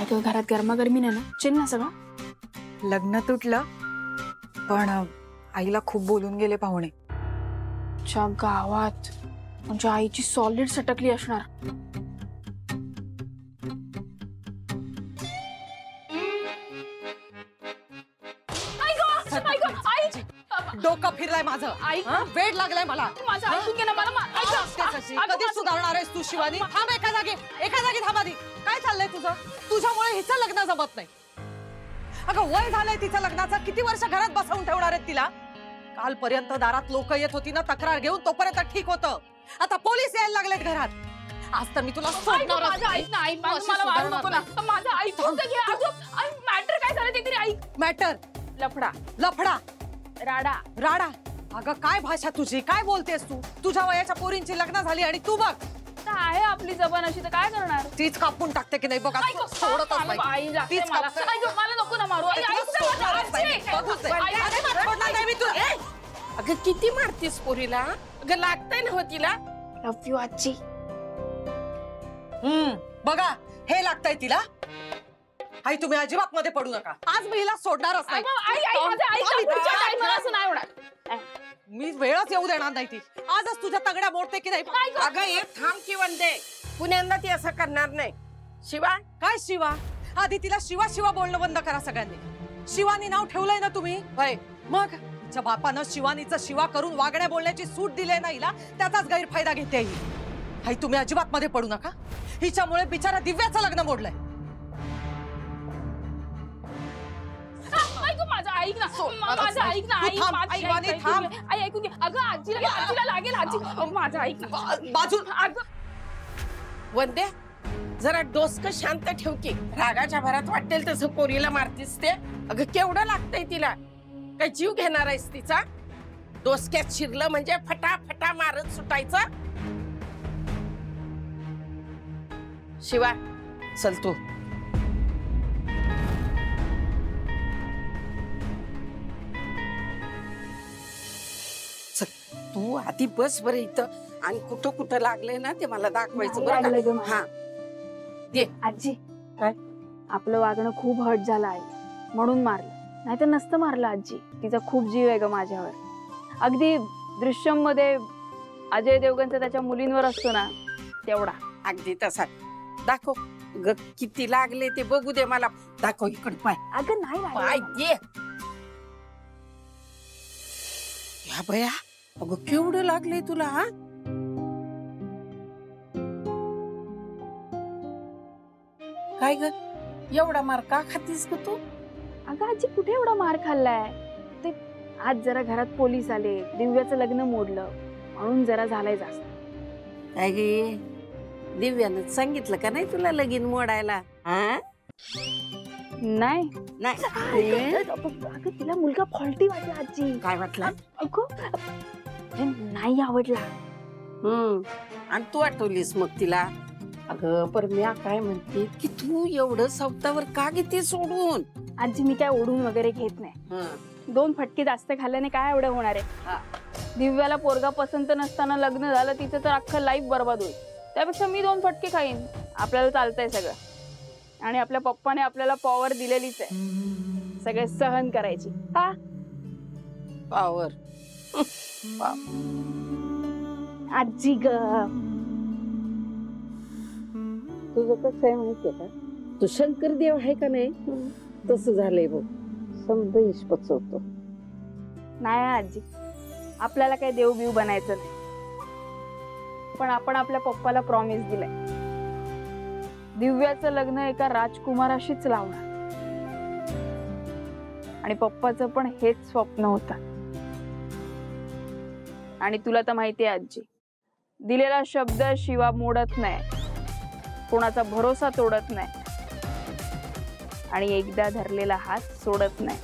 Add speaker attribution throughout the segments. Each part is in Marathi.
Speaker 1: अगं घरात गरमागरमी नाही ना, चिल ना सगळं.
Speaker 2: लग्न तुटलं पण आईला खूप बोलून गेले पाहुणे.
Speaker 1: च्या गावात म्हणजे आईची सॉलिड सटकली असणार.
Speaker 3: डोकं फिरलाय माझं. वेळ लागलाय मला.
Speaker 1: माझं ऐकून घे ना मला.
Speaker 3: कधी सुधारणार आहेस तू शिवानी? थांब एका जागी थांब आधी. काय चाललंय तुझं? तुझ्यामुळे हिचं लग्न जमत नाही. अगं वय झालंय तिचं लग्नाचं. किती वर्ष घरात बसवून ठेवणार आहेत तिला? कालपर्यंत दारात लोक येत होती ना तक्रार घेऊन, तोपर्यंत ठीक होतं. आता पोलीस यायला लागलेत घरात. आज तर मी तुला सोडणार.
Speaker 1: माझं ऐक ना, ऐक मला मारू नको ना. माझं ऐकून तर घे. अगं मॅटर काय झालं ते तरी ऐक.
Speaker 3: मॅटर? लफडा राडा. अगं काय भाषा तुझी? काय बोलतेस तू? तुझ्या वयाच्या पोरींची लग्न झाली आणि तू बघ.
Speaker 1: आहे आपली जबान अशी तर काय करणार?
Speaker 3: तीच कापून टाकते की नाही बघा.
Speaker 1: मला नको ना मारू.
Speaker 4: अगं किती मारतीस पोरीला? अगं लागतंय ना हो तिला.
Speaker 1: लव्ह यू आजी.
Speaker 3: बघा हे लागतंय तिला. आई तुम्ही अजिबात मध्ये पडू नका. आज मी हिला सोडणारच नाही. मी वेळच येऊ देणार नाही ती. आजच तुझ्या तगड्या मोडते की नाही.
Speaker 4: अगं एक थांब की वंदे. पुण्यांदा ती असं करणार नाही. शिवा
Speaker 3: काय शिवा? आधी तिला शिवा बोलणं बंद करा सगळ्यांनी. शिवानी नाव ठेवलंय ना तुम्ही? मग तिच्या बापानं शिवानीचं शिवा करून वागण्या बोलण्याची सूट दिली ना हिला, त्याचाच गैरफायदा घेते ही. आई तुम्ही अजिबात मध्ये पडू नका. हिच्यामुळे बिचारा दिव्याचं लग्न मोडलंय.
Speaker 1: माझं ऐक ना. माझं ऐक ना. आई ऐकून घे. अगं आजीला लागेल. आजी माझं ऐक ना.
Speaker 3: बाजून
Speaker 4: वंदे जरा डोसकं शांत ठेव की. रागाच्या भरात वाटेल तसं पोरीला मारतीस ते. अगं केवढं लागतंय तिला? काय जीव घेणार आहेस तिचा? डोसक्यात शिरलं म्हणजे फटाफटा मारत सुटायचं. शिवा चल तू. तू आधी बस बरं इथं. आणि कुठं कुठं लागलंय ना ते मला दाखवायचं बरं. हा दे.
Speaker 1: आजी
Speaker 4: काय?
Speaker 1: आपलं वागणं खूप हर्ट झालं आहे म्हणून मारलं, नाही तर नसतं मारलं. आजी तिचा खूप जीव आहे ग माझ्यावर. अगदी दृश्यम मध्ये अजय देवगणचा त्याच्या मुलींवर असतो ना तेवढा.
Speaker 4: अगदी तसा. दाखव ग किती लागले ते बघू दे मला. दाखव इकडे पाय.
Speaker 1: अगं नाही
Speaker 4: पाय दे. या बया अगं केवढं लागले तुला? हा काय ग एवढा मार का खातीस ग तू?
Speaker 1: अगं आजी कुठे एवढा मार खाल्लाय? ते आज जरा घरात पोलीस आले, दिव्याचं लग्न मोडलं म्हणून जरा झालंय जास्त.
Speaker 4: काय गे दिव्यानं सांगितलं का नाही तुला लगीन मोडायला? हा
Speaker 1: नाही
Speaker 4: नाही.
Speaker 1: अगं तिला मुलगा फॉल्टी वाटला आजी.
Speaker 4: काय वाटलं?
Speaker 1: अगं नाही आवडला.
Speaker 4: आणि तू आठवलीस मग तिला? अगं पर मी काय म्हणते की तू एवढं सवतावर का घेते सोडून?
Speaker 1: आजी मी काय ओढून वगैरे घेत नाही. 2 फटके जास्त खाल्ल्याने काय एवढं होणार आहे? दिव्याला पोरगा पसंत नसताना लग्न झालं तिचं तर अख्खं लाईफ बर्बाद होईल. त्यापेक्षा मी 2 फटके खाईन. आपल्याला चालतंय सगळं. आणि आपल्या पप्पाने आपल्याला पॉवर दिलेलीच आहे सगळे सहन करायची. हा
Speaker 4: पॉवर
Speaker 1: आजी ग.
Speaker 4: तुझं कसं आहे माहितीये का? तू शंकर देव आहे का नाही तसं झालंय बघ. समजा इशपच होतो.
Speaker 1: नाही आजी आपल्याला काही देव बिव बनायचं नाही. पण आपण आपल्या पप्पाला प्रॉमिस दिलाय दिव्याचं लग्न एका राजकुमाराशीच लावणार. आणि पप्पाचं पण हेच स्वप्न होतं. आणि तुला तर माहितीये आजी दिलेला शब्द शिवा मोडत नाही, कोणाचा भरोसा तोडत नाही आणि एकदा धरलेला हात सोडत नाही.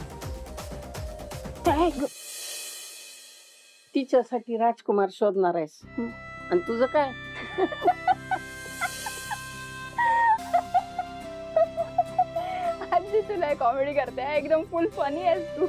Speaker 4: तिच्यासाठी राजकुमार शोधणार आहेस आणि तुझं काय?
Speaker 1: आजी तुला कॉमेडी करते एकदम फुल फनी आहेस तू.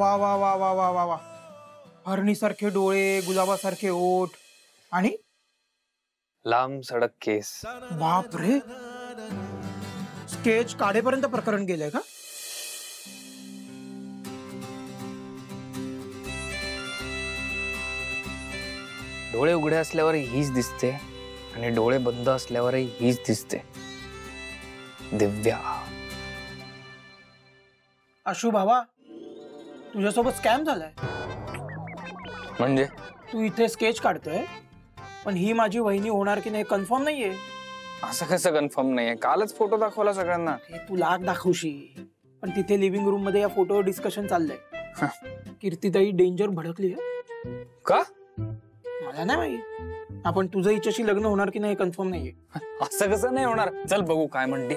Speaker 5: वा वा वा वा वा वा वा, हरणीसारखे डोळे, गुलाबासारखे ओठ आणि
Speaker 6: लांब सडक केस.
Speaker 5: बाप रे, स्केच काढेपर्यंत प्रकरण गेलंय का?
Speaker 6: डोळे उघडे असल्यावर हीच दिसते आणि डोळे बंद असल्यावरही हीच दिसते. दिव्या.
Speaker 5: अशू बाबा, तुझ्यासोबत स्कॅम झालाय.
Speaker 6: म्हणजे
Speaker 5: तू इथे स्केच काढतोय, पण ही माझी वहिनी होणार की नाही कन्फर्म नाहीये.
Speaker 6: असं कसं कन्फर्म नाहीये? कालच फोटो दाखवला सगळ्यांना.
Speaker 5: हे तू लाख दाखवशील, पण तिथे लिव्हिंग रूम मध्ये या फोटोवर डिस्कशन चाललंय. कीर्तिताई डेंजर भडकली आहे.
Speaker 6: का?
Speaker 5: मला नाही माहित. आपण तुझं हिच्याशी लग्न होणार की नाही कन्फर्म नाहीये.
Speaker 6: असं कसं नाही होणार? चल बघू काय म्हणते.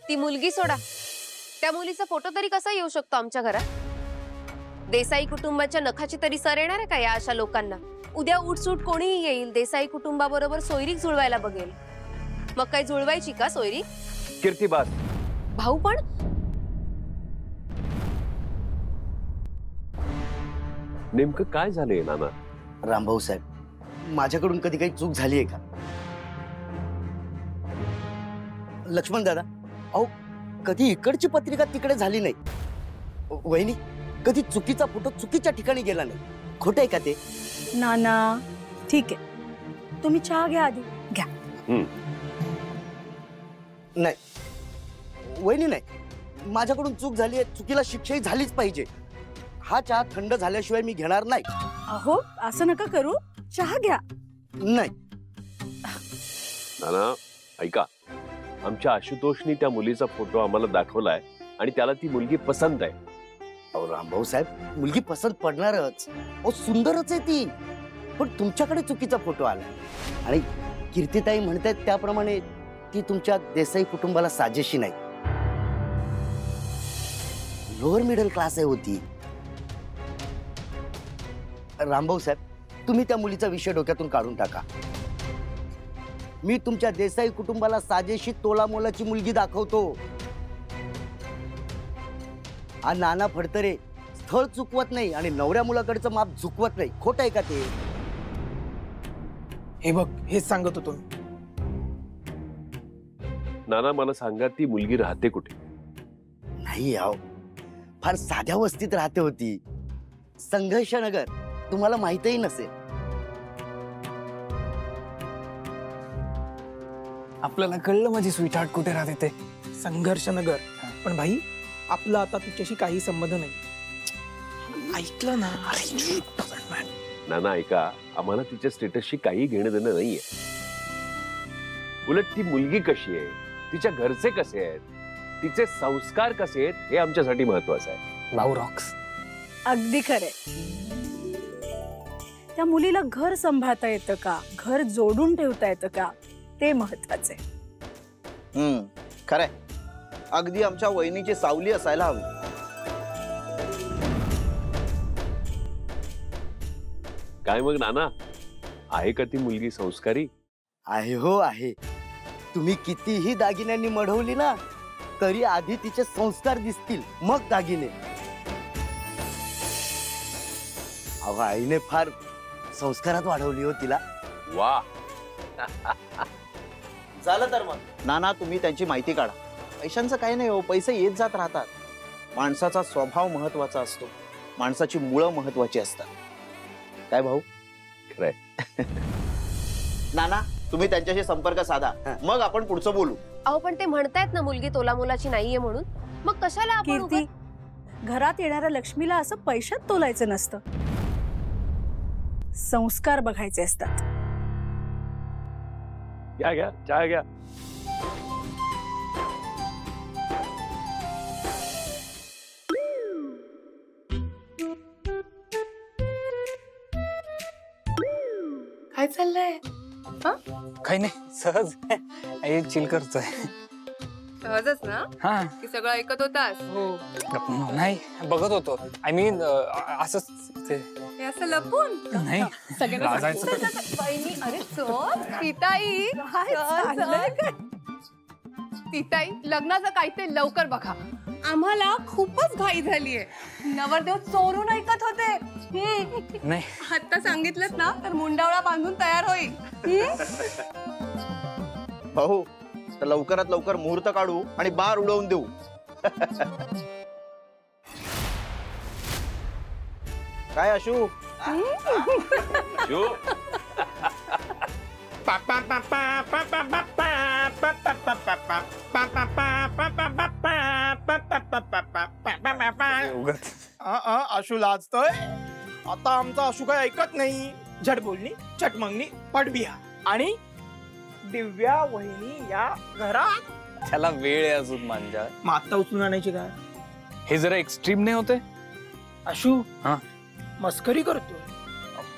Speaker 7: ती मुलगी सोडा, त्या मुलीचा फोटो तरी कसा येऊ शकतो आमच्या घरात? देसाई कुटुंबाच्या नखाची तरी सर येणार आहे का या अशा लोकांना? उद्या उठसूट कोणीही येईल, देसाई कुटुंबाबरोबर सोयरीक जुळवायला बघेल. मग काय जुळवायची का सोयरी?
Speaker 8: कीर्तिबाज,
Speaker 7: भाऊ पण
Speaker 8: नेमकं काय झालंय नाना?
Speaker 9: रामभाऊ साहेब, माझ्याकडून कधी काही चूक झाली आहे का? लक्ष्मण दादा, अहो कधी इकडची पत्रिका तिकडे झाली नाही. वहिनी, कधी चुकीचा फोटो चुकीच्या ठिकाणी गेला नाही. खोटं आहे का ते?
Speaker 10: नाना ठीक आहे, तुम्ही चहा घ्या आधी. घ्या.
Speaker 9: नाही वहिनी, नाही, माझ्याकडून चूक झाली आहे. चुकीला शिक्षाही झालीच पाहिजे. हा चहा थंड झाल्याशिवाय मी घेणार नाही.
Speaker 10: अहो असं नका करू, चहा घ्या.
Speaker 9: नाही
Speaker 8: नाना ऐका, आमच्या आशुतोषनी त्या मुलीचा फोटो आम्हाला दाखवलाय आणि त्याला ती मुलगी पसंत आहे.
Speaker 9: अहो रामभाऊ साहेब, मुलगी पसंत पडणारच. अहो सुंदरच आहे ती, पण तुमच्याकडे चुकीचा फोटो आला आणि कीर्तिताई म्हणतायत त्याप्रमाणे ती तुमच्या देसाई कुटुंबाला साजेशी नाही. लोअर मिडल क्लास आहे होती. रामभाऊ साहेब, तुम्ही त्या मुलीचा विषय डोक्यातून काढून टाका. मी तुमच्या देसाई कुटुंबाला साजेशी तोलामोलाची मुलगी दाखवतो. हा नाना फडतरे स्थळ चुकवत नाही आणि नवऱ्या मुलाकडचं माप झुकवत नाही. खोटं आहे का ते?
Speaker 5: हे बघ, हेच सांगत होतो.
Speaker 8: नाना मला सांगा, ती मुलगी राहते कुठे?
Speaker 9: नाही अहो, फार साध्या वस्तीत राहते होती. संघर्ष नगर, तुम्हाला माहितही नसेल.
Speaker 6: आपल्याला कळलं माझी स्वीटहार्ट कुठे राहते ते.
Speaker 5: संघर्ष नगर. पण भाई, आपला आता तिच्याशी काही संबंध नाही. ऐकलं ना?
Speaker 8: नाना ऐका, आम्हाला तिच्या स्टेटसशी काही घेणं देणं नाहीये. उलट ती मुलगी कशी आहे, तिच्या घरचे कसे आहेत, तिचे संस्कार कसे आहेत, हे आमच्यासाठी महत्वाचं आहे.
Speaker 6: भाऊ रॉक्स.
Speaker 10: अगदी खरे. त्या मुलीला घर सांभाळता येतं का, घर जोडून ठेवता येतं का, ते महत्वाचे.
Speaker 11: खरंय, अगदी आमच्या वहिनीची सावली असायला हवी.
Speaker 8: काय मग नाना, आहे का ती मुलगी संस्कारी?
Speaker 9: आहे हो आहे. तुम्ही कितीही दागिन्यांनी मढवली ना, तरी आधी तिचे संस्कार दिसतील, मग दागिने. अहो आईने फार संस्कारात वाढवली हो तिला.
Speaker 8: वा.
Speaker 11: झालं तर मग नाना, तुम्ही त्यांची माहिती काढा. पैशांचं काही नाही हो, पैसे येत जात राहतात. माणसाचा स्वभाव महत्वाचा असतो, माणसाची मुळं महत्वाची असतात. काय भाऊ?
Speaker 8: खरंय.
Speaker 11: नाना, तुम्ही त्यांच्याशी संपर्क साधा, मग आपण पुढचं बोलू.
Speaker 7: अहो पण ते म्हणतायत ना मुलगी तोलामोलाची नाहीये म्हणून, मग कशाला आपण
Speaker 10: कीर्ती, घरात येणाऱ्या लक्ष्मीला असं पैशात तोलायचं नसतं, संस्कार बघायचे असतात.
Speaker 8: घ्या घ्या, चहा घ्या.
Speaker 1: काय चाललंय?
Speaker 6: काही नाही, सहज चिल करतोय.
Speaker 1: सहजच ना?
Speaker 6: हा.
Speaker 1: की सगळं ऐकत होतास?
Speaker 6: नाही, बघत होतो. आय मीन असंच ते.
Speaker 1: हे असं लपून
Speaker 6: नाही, लाजायचं.
Speaker 1: अरे सीताई, सीताई लग्नाचं काय ते लवकर बघा.
Speaker 3: आम्हाला खूपच घाई झालीये. नवरदेव चोरून ऐकत होते.
Speaker 6: नाही
Speaker 3: आता सांगितलं ना तर मुंडावळा बांधून तयार होईल.
Speaker 11: भाऊ तर लवकरात लवकर मुहूर्त काढू आणि बार उडवून देऊ. काय आशू?
Speaker 5: आशू लाजतोय. आता आमचा आशू काय ऐकत नाही. झट बोलणी चट मागणी पटबिया. आणि दिव्या वहिनी या घरात.
Speaker 6: त्याला वेळ आहे अजून मांजा.
Speaker 5: मग आता उचलून आणायची काय?
Speaker 6: हे जरा एक्स्ट्रीम नाही होते?
Speaker 5: आशू
Speaker 6: हा
Speaker 5: मस्करी करतोय.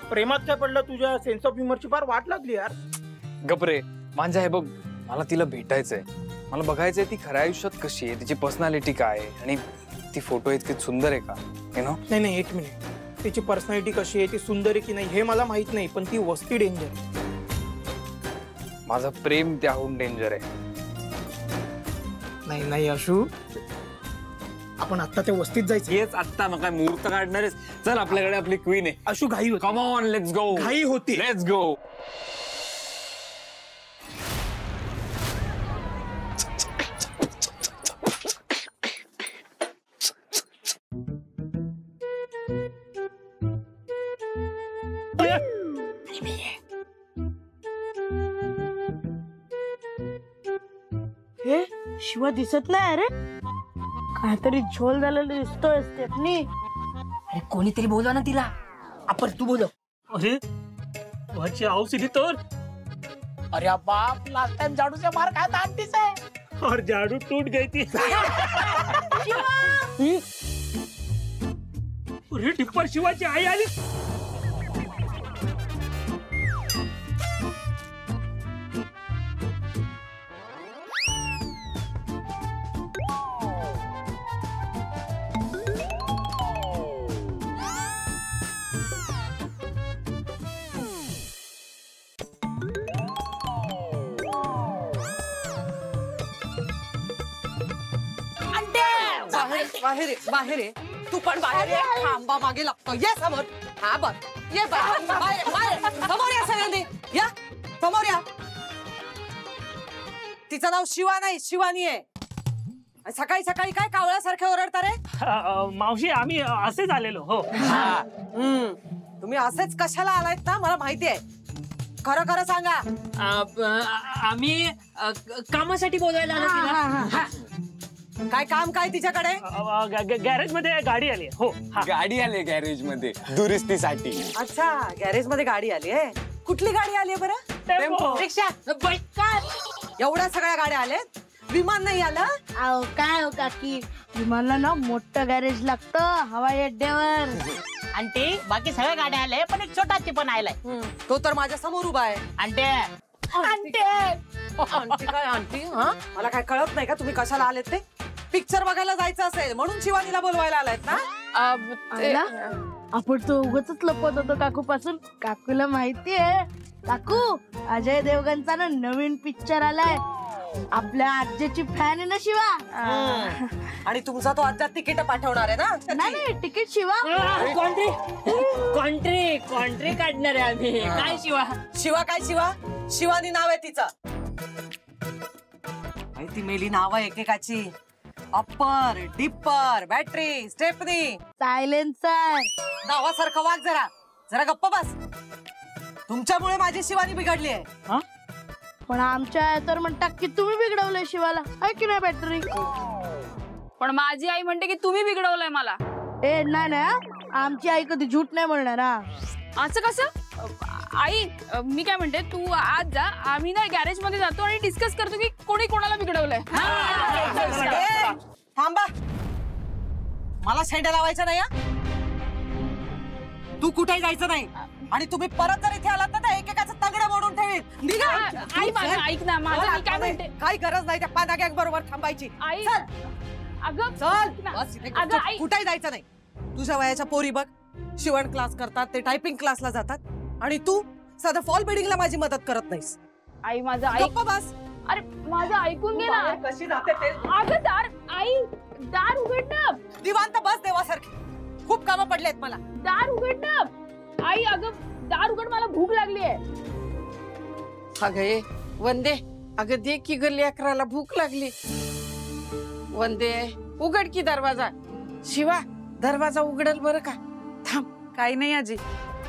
Speaker 5: प्रेमात काय पडलं? तुझ्या सेन्स ऑफ ह्युमरची फार वाट लागली यार.
Speaker 6: गपरे मांजा. हे बघ मला तिला भेटायचंय. मला बघायचंय ती खऱ्या आयुष्यात कशी आहे, तिची पर्सनॅलिटी काय आहे आणि ती फोटो इतकी सुंदर आहे का?
Speaker 5: नाही नाही एक मिनिट. तिची पर्सनॅलिटी कशी आहे, ती सुंदर आहे की नाही हे मला माहित नाही, पण ती वस्ती डेंजर.
Speaker 6: माझं प्रेम त्याहून डेंजर आहे.
Speaker 5: नाही नाही आशू, आपण आता त्या वस्तीत जायचं.
Speaker 6: हेच आत्ता मग काय मुहूर्त काढणारच. चल आपल्याकडे आपली क्वीन आहे.
Speaker 5: आशू घाई होती.
Speaker 6: Come on let's go.
Speaker 5: घाई होती.
Speaker 6: Let's go.
Speaker 10: हे शिवा दिसत नाही. अरे काहीतरी झोल झालेलं दिसतोय स्टेफनी.
Speaker 12: अरे कोणीतरी बोलवा ना तिला. आपण तू बोलव.
Speaker 5: अरे वहाची औषधी तर.
Speaker 12: अरे बाप लास्ट टाइम झाड़ू से मार खाया था आंटी से.
Speaker 5: और झाड़ू टूट गई थी. अरे टिप्पर शिवाची आई आली.
Speaker 3: बाहेर बाहेर आहे. तू पण बाहेर आहे. खांबा मागे लागतो. ये समोर. हा बघ ये बाहेर. समोर या सगळ्यांनी. या समोर या. तिचं नाव शिवा नाही शिवानी आहे. सकाळी सकाळी काय कावळ्यासारखे ओरडता रे?
Speaker 5: मावशी आम्ही असेच आलेलो. हो
Speaker 3: तुम्ही असेच कशाला आलायत ना मला माहिती आहे. खरं खरं सांगा.
Speaker 12: आम्ही कामासाठी बोलायला आलो तिला.
Speaker 3: काय काम काय तिच्याकडे?
Speaker 5: गॅरेज मध्ये गाडी आली. हो
Speaker 6: गाडी आली गॅरेज मध्ये दुरुस्तीसाठी.
Speaker 3: अच्छा गॅरेज मध्ये गाडी आली आहे. कुठली गाडी आली आहे बरं?
Speaker 12: रिक्षा.
Speaker 3: एवढ्या सगळ्या गाड्या आल्यात. विमान नाही आलं?
Speaker 10: अहो काय हो काकी, विमानला ना मोठं गॅरेज लागतं हवाई अड्ड्यावर.
Speaker 12: आंटी बाकी सगळ्या गाड्या आल्या पण एक छोटा पण आलाय.
Speaker 3: तो तर माझ्या समोर उभा आहे.
Speaker 12: आंटी
Speaker 3: आंटी काय आंटी? हा मला काय कळत नाही का तुम्ही कशाला आलेत ते? पिक्चर बघायला जायचं असेल म्हणून शिवानीला बोलवायला आलायत ना?
Speaker 10: आपण तो उगाच लपत होतो काकू पासून. काकूला माहितीये काकू अजय देवगणचा ना नवीन पिक्चर आलाय. आपल्या आज्याची फॅन आहे ना शिवा.
Speaker 3: आणि तुमचा तो आजच्या तिकीट पाठवणार आहे ना?
Speaker 10: नाही तिकीट शिवा.
Speaker 12: कॉन्ट्री काढणार आहे आम्ही. काय शिवा?
Speaker 3: शिवा काय शिवा? शिवानी नाव आहे तिचं. माहिती मेली नाव आहे एकेकाची. Upper, dipper, battery, stepney,
Speaker 10: silencer.
Speaker 3: नावासारखं वाग. जरा जरा गप्प बस. तुमच्यामुळे माझी शिवानी बिघडली आहे.
Speaker 10: पण आमच्या तर म्हणतात की तुम्ही बिघडवलंय शिवाला. आहे की नाही बॅटरी?
Speaker 1: पण माझी आई म्हणते की तुम्ही बिघडवलंय मला.
Speaker 10: ए नाही नाही, आमची आई कधी झूट नाही बोलणार.
Speaker 1: असं कसं? आई मी काय म्हणते, तू आज जा, आम्ही ना गॅरेज मध्ये जातो आणि डिस्कस करतो की कोणी कोणाला बिघडवलंय.
Speaker 3: थांबा, मला शेंड्या लावायच्या नाही. तू कुठेही जायचं नाही. आणि तुम्ही परत जर इथे आलात ना एकेकाचं तगडं मोडून ठेवीन.
Speaker 1: आई माझं ऐक ना. माझं मी काय म्हणते,
Speaker 3: काही गरज नाही त्या पाना गँग बरोबर थांबायची.
Speaker 1: आई अगं
Speaker 3: चल बस इथे. कुठेही जायचं नाही. तुझ्या वयाच्या पोरी बघ शिवण क्लास करतात, ते टायपिंग क्लासला जातात आणि तू साधं फॉल बिल्डिंगला माझी मदत करत नाहीस.
Speaker 1: आई माझं
Speaker 3: गप्प बस.
Speaker 1: अरे माझं ऐकून घे ना.
Speaker 3: कशी जाते ते
Speaker 1: अगं दार, आई दार उघड ना.
Speaker 3: निवांत बस देवासारखी. खूप कामं पडलेत मला.
Speaker 1: दार उघड ना. आई अगं दार उघड, मला भूक लागली आहे.
Speaker 4: अगं ये वंदे, अगं दे की ग लेकराला भूक लागली. वंदे उघड की दरवाजा. शिवा दरवाजा उघडल बरं का. थांब.
Speaker 2: काही नाही आजी,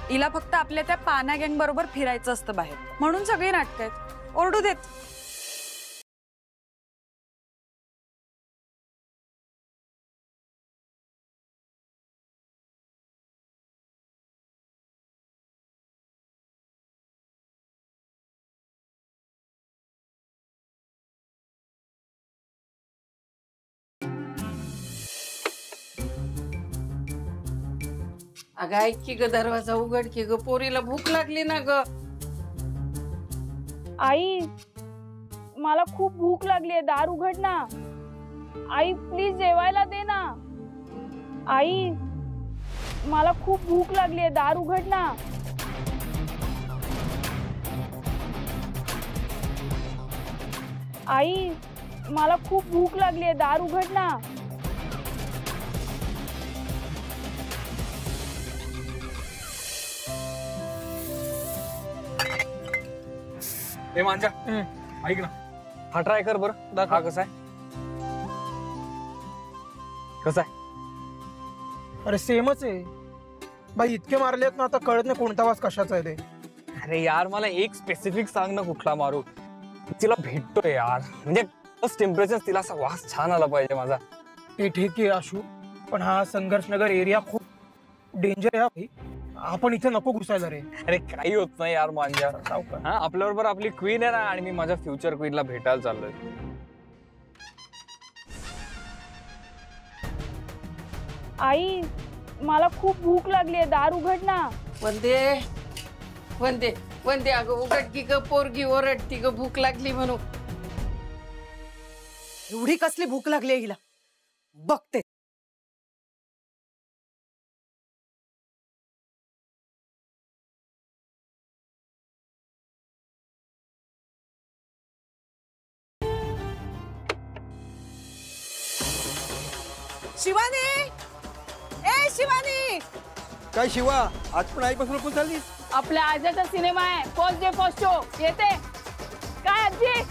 Speaker 2: हिला फक्त आपल्या त्या पाना गँग बरोबर फिरायचं असतं बाहेर, म्हणून सगळी नाटक आहेत. ओरडू देत.
Speaker 4: अगं ऐक की ग दरवाजा उघड की ग, पोरीला भूक लागली ना ग.
Speaker 1: आई मला खूप भूक लागली आहे, दार उघड ना. आई प्लीज जेवायला दे ना. आई मला खूप भूक लागली आहे, दार उघड ना. आई मला खूप भूक लागली आहे, दार उघड ना.
Speaker 6: ए मांजा, ऐक ना, हा ट्राय कर बरं. हा कसा आहे? कसा आहे?
Speaker 5: अरे सेमच आहे बाई. इतके मारलेत ना, आता कळत नाही कोणता वास कशाचा आहे ते.
Speaker 6: अरे यार मला एक स्पेसिफिक सांग ना, कुठला मारू. तिला भेटतोय यार, म्हणजे फर्स्ट टेम्परेचर तिला असा वास छान आला पाहिजे माझा.
Speaker 5: ते ठीक आहे आशू, पण हा संघर्षनगर एरिया खूप डेंजर आहे भाई. आपण इथे नको घुसायला रे.
Speaker 6: अरे काही होत नाही यार मांजा. हा आपल्याबरोबर आपली क्वीन आहे ना, आणि मी माझ्या फ्युचर क्वीनला भेटायला चाललोय.
Speaker 1: आई मला खूप भूक लागली आहे, दार उघड ना.
Speaker 4: वंदे वंदे वंदे, अगं उघड की ग, पोरगी ओरडती ग भूक लागली म्हणून.
Speaker 3: एवढी कसली भूक लागली हिला बघते. शिवानी, ए शिवानी.
Speaker 5: काय शिवा, आज पण आईपासून लपून चाललीस?
Speaker 1: आपल्या आजचा सिनेमा आहे, फर्स्ट डे फर्स्ट शो. येते काय आजी?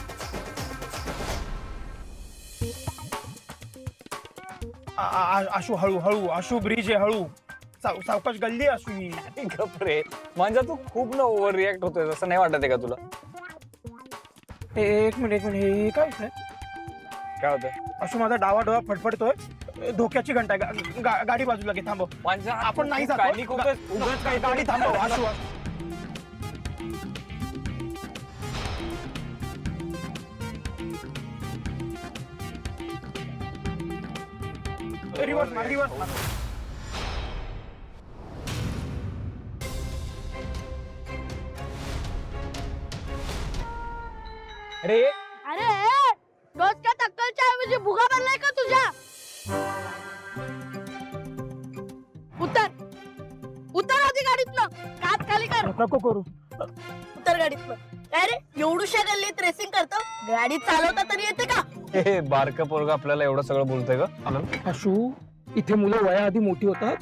Speaker 5: आशू हळू हळू, आशू ब्रिज आहे हळू. सावकाश गल्ली आशू ही.
Speaker 6: गपरे मांजा, तू खूप ना ओव्हर रिॲक्ट होतोय, असं नाही वाटत आहे का तुला?
Speaker 5: एक मिनिट हे काय विषय?
Speaker 6: काय होतंय?
Speaker 5: आशू माझा डावा डोळा फडफडतोय. धोक्याची घंटा आहे. गाडी बाजूला घे, थांबव.
Speaker 6: मांजा
Speaker 5: आपण नाही जातो. गाडी थांबव आशू. रिवर्स मार, रिवर्स मार.
Speaker 6: अरे
Speaker 10: अरे डोसक्या टक्कलच्या ऐवजी भुगा बनलाय का तुझ्या? उतर आधी गाडीतनं. कात खाली कर.
Speaker 5: नको करू.
Speaker 10: उतर गाडीतनं. काय रे एवढूशा गल्लीत रेसिंग करतो? गाडी चालवता तरी येते का?
Speaker 6: हे बारका पोरगा आपल्याला एवढं सगळं बोलतोय का?
Speaker 5: आशू इथे मुलं वयाआधी मोठी होतात.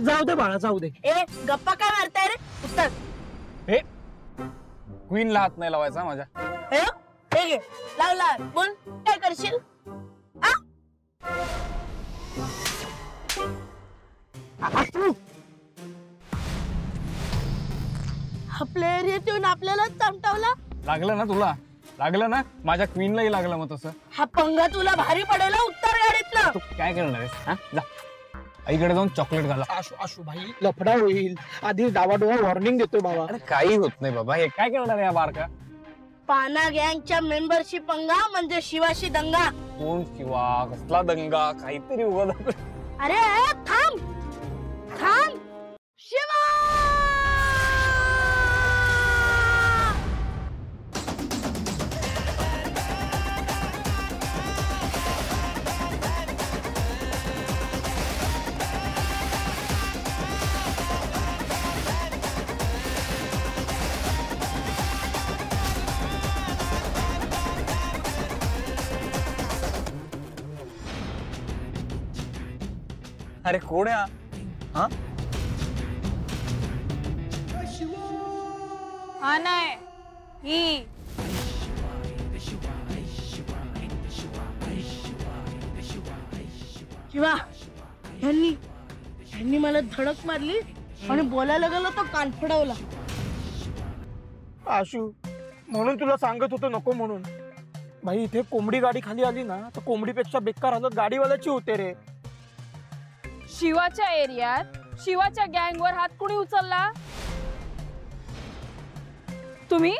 Speaker 5: जाऊ दे बाळा, जाऊ दे.
Speaker 10: ए गप्पा काय मारताय रे? उतर.
Speaker 6: हे क्वीनला हात नाही लावायचा माझ्या.
Speaker 10: हे घे लावला. बोल काय करशील? आपल्या एरियात येऊन आपल्याला चमटावला.
Speaker 6: लागलं ना तुला? लागलं ना? माझ्या क्वीनलाही लागलं मग तसं.
Speaker 10: हा पंगा तुला भारी पडेल. उत्तर गाडीतलं.
Speaker 6: तू काय करणार आहेस? हा जा, आईकडे जाऊन चॉकलेट घाला.
Speaker 5: आशू आशू भाई लफडा होईल. आधी डावा डोळा वॉर्निंग देतोय बाबा.
Speaker 6: अरे काही होत नाही बाबा, हे काय करणार आहे या बारका?
Speaker 10: पाना गँगच्या मेंबरशी पंगा म्हणजे शिवाशी दंगा.
Speaker 6: कोण शिवा? कसला दंगा? काहीतरी उगवलं.
Speaker 10: अरे थांब थांब. शिवा
Speaker 6: अरे कोण आहे हा?
Speaker 1: हा नाही ही
Speaker 10: शिवा ह्यांनी मला धडक मारली आणि बोलायला गेलो तो कान फडवला.
Speaker 5: आशू म्हणून तुला सांगत होतो नको म्हणून. भाई इथे कोंबडी गाडी खाली आली ना तर कोंबडीपेक्षा बेकार हालत गाडीवाल्याची होते रे.
Speaker 1: शिवाच्या एरियात शिवाच्या गँगवर हात कुणी उचलला? तुम्ही?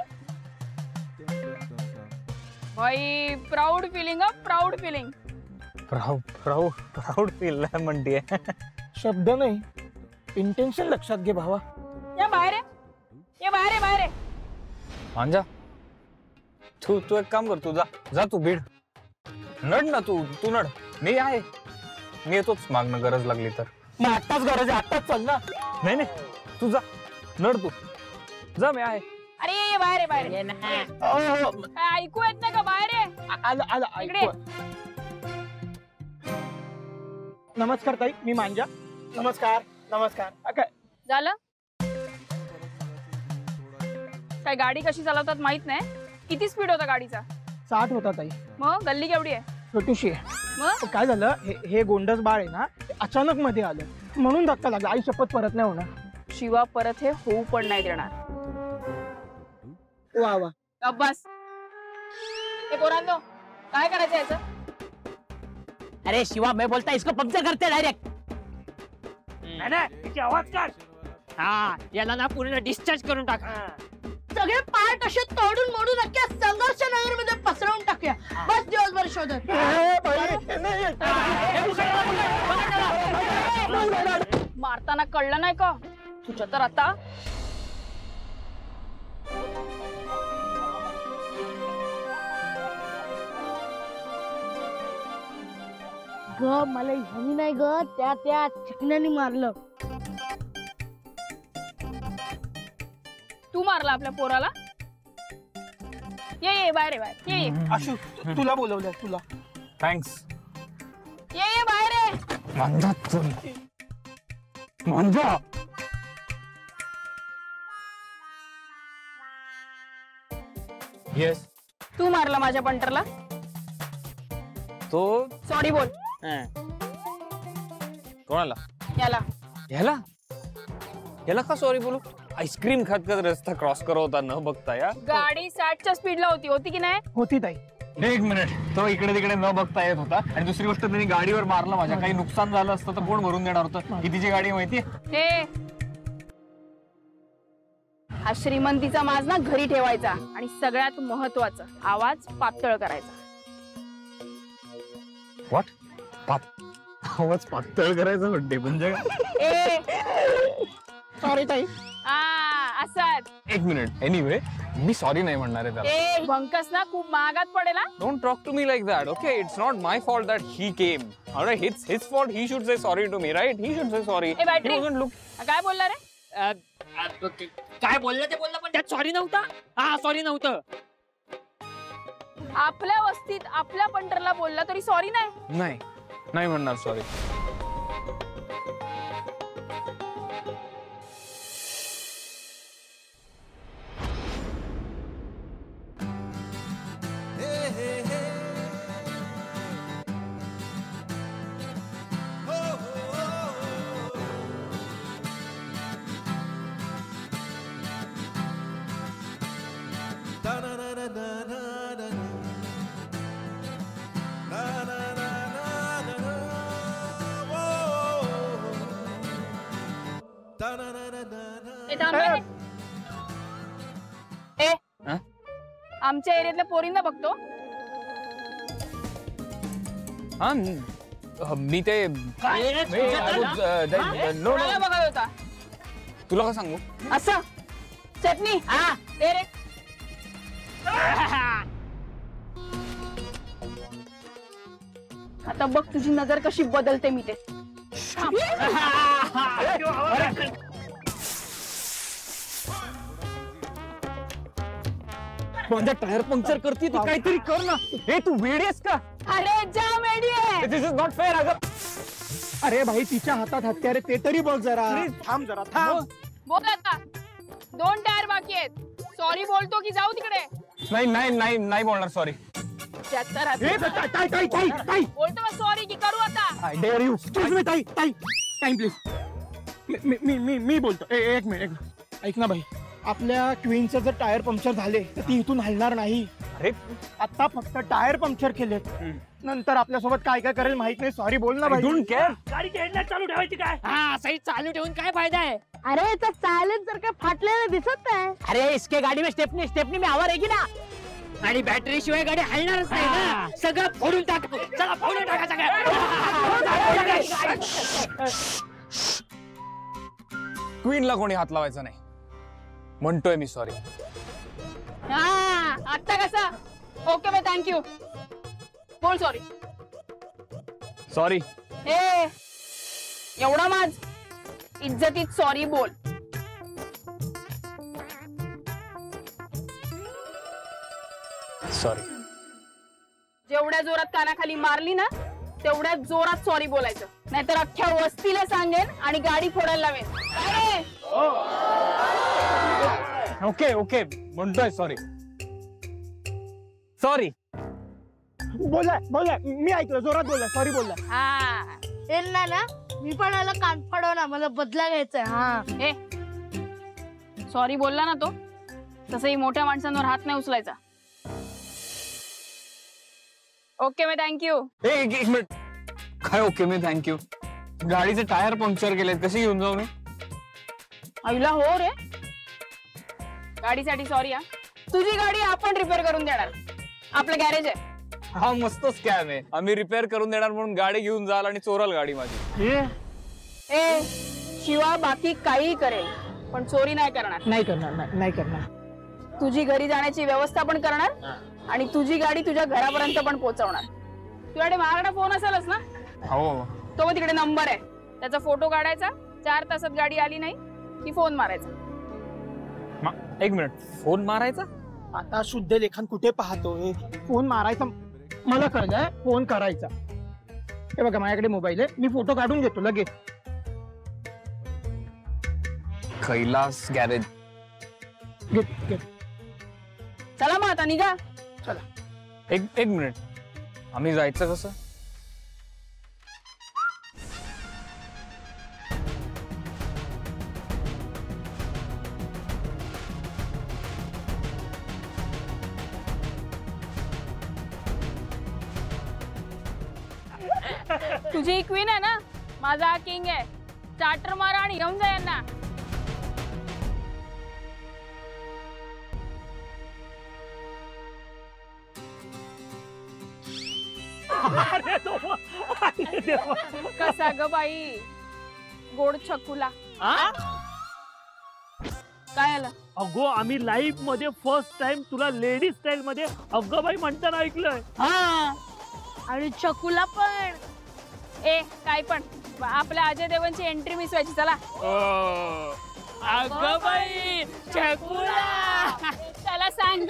Speaker 1: भाई proud feeling proud feeling.
Speaker 6: Proud feel म्हणते.
Speaker 5: शब्द नाही इंटेन्शन लक्षात घे भावा.
Speaker 1: या बाहेर आहे, ये बाहेर आहे, बाहेर आहे.
Speaker 6: मांजा तू एक काम कर, तू जा तू बीड नड ना, तू नड. मी आहे, मी येतोच मागणं गरज लागली तर.
Speaker 5: मग आत्ताच गरज आहे, आत्ताच चल ना.
Speaker 6: नाही तू जा, नड तू जा, मी आहे.
Speaker 1: अरे ये बाहेर आहे, बाहेर आहे. काय ऐकू येत नाही का? बाहेर आहे.
Speaker 5: आला
Speaker 1: इकडे.
Speaker 5: नमस्कार ताई, मी मांजा. नमस्कार. काय
Speaker 1: झालं? काय गाडी कशी चालवतात माहित नाही? किती स्पीड होता गाडीचा?
Speaker 5: 60 होता ताई.
Speaker 1: मग गल्ली केवढी आहे?
Speaker 5: छोटीशी आहे.
Speaker 1: मग
Speaker 5: काय झालं, हे गोंडस बाळ आहे ना, अचानक मध्ये आलं म्हणून धक्का लागला. आई शपथ परत नाही होणार.
Speaker 1: शिवा परत हे होऊ पण नाही देणार.
Speaker 5: वा वा.
Speaker 1: अब्बास हे पोरांनो काय करायचं याचं?
Speaker 12: अरे शिवा मैं बोलता इसको पंक्चर करते डायरेक्ट. आवाज काढ. हा याला ना पूर्ण डिस्चार्ज करून टाक.
Speaker 10: सगळे पार्ट असे तोडून मोडून अख्ख्या संघर्ष नगर मध्ये पसरवून टाकूया. बस दिवसभर शोधत.
Speaker 1: मारताना कळलं नाही का तुझ्या? तर आता
Speaker 10: ग मला ह्यानी नाही ग, त्या चिकण्यानी मारलं.
Speaker 1: तू मारला आपल्या पोराला? ये बाहेर आहे, बाहेर ये.
Speaker 5: आशू तुला बोलवलं, तुला.
Speaker 6: थँक्स.
Speaker 1: ये बाहेर आहे.
Speaker 6: मांजा येस.
Speaker 1: तू मारला माझ्या पंटरला?
Speaker 6: तो
Speaker 1: सॉरी बोल.
Speaker 6: कोणाला? याला का सॉरी बोलू? आईस्क्रीम खात खात रस्ता क्रॉस करवता न बघता या.
Speaker 1: गाडी 60च्या स्पीडला होती की नाही?
Speaker 5: होती ताई.
Speaker 6: एक मिनिट, तो इकडे तिकडे न बघता येत होता. आणि दुसरी गोष्ट, त्यांनी गाडीवर मारलं माझ्या. काही नुकसान झालं असतं तर कोण भरून देणार होतं? कितीची गाडी माहितीये?
Speaker 1: हे हा श्रीमंतीचा माज ना घरी ठेवायचा आणि सगळ्यात महत्वाचं आवाज पातळ करायचा.
Speaker 6: आवाज पातळ करायचं म्हणते म्हणजे?
Speaker 5: सॉरी ताई.
Speaker 1: असं.
Speaker 6: एक मिनिट, एनिवे मी सॉरी नाही म्हणणार आहे त्याला.
Speaker 1: बंकस ना खूप महागात पडेल.
Speaker 6: Don't talk to me like that, okay? It's not my fault that he came. Alright, it's his fault. He should say sorry to me, right? He should say sorry.
Speaker 1: काय बोलला रे?
Speaker 12: काय बोललं ते बोललं, पण त्यात सॉरी नव्हता. हा सॉरी नव्हतं.
Speaker 1: आपल्या वस्तीत आपल्या पंटरला बोलला तरी सॉरी नाही
Speaker 6: म्हणणार सॉरी.
Speaker 1: आमच्या एरियातल्या पोरींना बघतो.
Speaker 6: हा मी ते
Speaker 1: बघत होता.
Speaker 6: तुला का सांगू?
Speaker 1: असं चटणी दे रे. आता बघ तुझी नजर कशी बदलते मी ते.
Speaker 6: माझा टायर पंक्चर करते तू, काहीतरी कर ना. हे तू वेडी आहेस का?
Speaker 1: अरे जा वेडी आहे.
Speaker 6: दिस इज नॉट फेअर. अगं
Speaker 5: अरे भाई तिच्या हातात हत्यार आहे, ते तरी बघ जरा. थांब जरा थांब.
Speaker 1: बोल आता. 2 टायर बाकी आहेत. सॉरी बोलतो की जाऊ तिकडे?
Speaker 6: नाही नाही नाही नाही बोलणार सॉरी.
Speaker 1: बोलतो सॉरी की करू आता?
Speaker 5: I dare you. Excuse me ताई ताई टाइम प्लीज. मी बोलतो. एक मिनिट ऐक ना भाई, आपल्या क्वीनचं जर टायर पंक्चर झाले तर ती इथून हलणार नाही.
Speaker 6: अरे
Speaker 5: आता फक्त टायर पंक्चर केलेत, नंतर आपल्यासोबत काय काय करेल माहित नाही. सॉरी बोल ना भाई.
Speaker 6: Don't care.
Speaker 12: गाडीची हेडलाईट चालू ठेवायची काय? हा सही चालू ठेवून काय फायदा आहे?
Speaker 10: अरे तर सायलेन्सर काय फाटलेलं दिसत नाही.
Speaker 12: अरे इसके गाडी में स्टेपनी में हवा रहेगी ना, आणि बॅटरी शिवाय गाडी हलणारच नाही ना. सगळं फोडून टाक. चला फोडून टाका सगळं.
Speaker 6: क्वीनला कोणी हात लावायचा नाही म्हणतोय मी. सॉरी.
Speaker 1: हा आता कसा? Okay bye, thank you. बोल सॉरी.
Speaker 6: सॉरी.
Speaker 1: ए एवढा माझ इज्जतीत सॉरी बोल.
Speaker 6: सॉरी.
Speaker 1: जेवढ्या जोरात कानाखाली मारली ना तेवढ्या जोरात सॉरी बोलायचं, नाहीतर अख्ख्या वस्तीला सांगेन आणि गाडी फोडायला लावेन. काय रे?
Speaker 6: ओके ओके म्हणतोय सॉरी. सॉरी.
Speaker 5: बोला मी ऐकलं, जोरात बोलला, सॉरी बोलला.
Speaker 1: हा
Speaker 10: यांना ना मी पण आला कान फाडव ना, मला बदला घ्यायचाय. हा
Speaker 1: ए सॉरी बोलला ना तो, तसंही मोठ्या माणसांवर हात नाही उचलायचा. ओके मी थँक्यू.
Speaker 6: एक मिनिट. काय ओके मी थँक्यू? गाडीचे टायर पंक्चर केलेत, कशी घेऊन जाऊ मी?
Speaker 1: आईला हो रे. गाडीसाठी सॉरी. हा तुझी गाडी आपण रिपेअर करून देणार, आपलं गॅरेज आहे.
Speaker 6: हा मस्त स्कॅम आहे. आम्ही रिपेअर करून देणार म्हणून गाडी घेऊन जाल आणि चोराल गाडी माझी.
Speaker 1: ए शिवा बाकी काही करेल पण चोरी नाही करणार.
Speaker 5: नाही करणार.
Speaker 1: तुझी घरी जाण्याची व्यवस्था पण करणार आणि तुझी गाडी तुझ्या घरापर्यंत पण पोहोचवणार. तुझ्याकडे महागडा फोन असेलच ना?
Speaker 6: हो.
Speaker 1: तो मग तिकडे नंबर आहे, त्याचा फोटो काढायचा. 4 तासात गाडी आली नाही की फोन मारायचा.
Speaker 6: एक मिनिट. फोन मारायचा?
Speaker 5: आता शुद्ध लेखन कुठे पाहतोय? फोन मारायचा मला कळलंय, फोन करायचा. हे बघा माझ्याकडे मोबाईल आहे, मी फोटो काढून घेतो लगेच.
Speaker 6: कैलास गॅरेज.
Speaker 1: चला मग आता निघा.
Speaker 5: चला.
Speaker 6: एक मिनिट. आम्ही जायचं कसं?
Speaker 1: तुझी क्वीन आहे ना, माझा किंग आहे. स्टार्टर मारा आणि घेऊन जा यांना. कसा ग बाई गोड छकुला? काय आलं?
Speaker 12: अगो आम्ही लाईव्ह मध्ये फर्स्ट टाइम तुला लेडीज स्टाईल मध्ये अगं बाई म्हणताना ऐकलंय.
Speaker 1: हा
Speaker 10: आणि छकुला पण.
Speaker 1: ए काय पण, आपल्या अजय देवगणची एंट्री मिस व्हायची. चला.
Speaker 12: अगं बाई छकुला.
Speaker 1: चला सांग.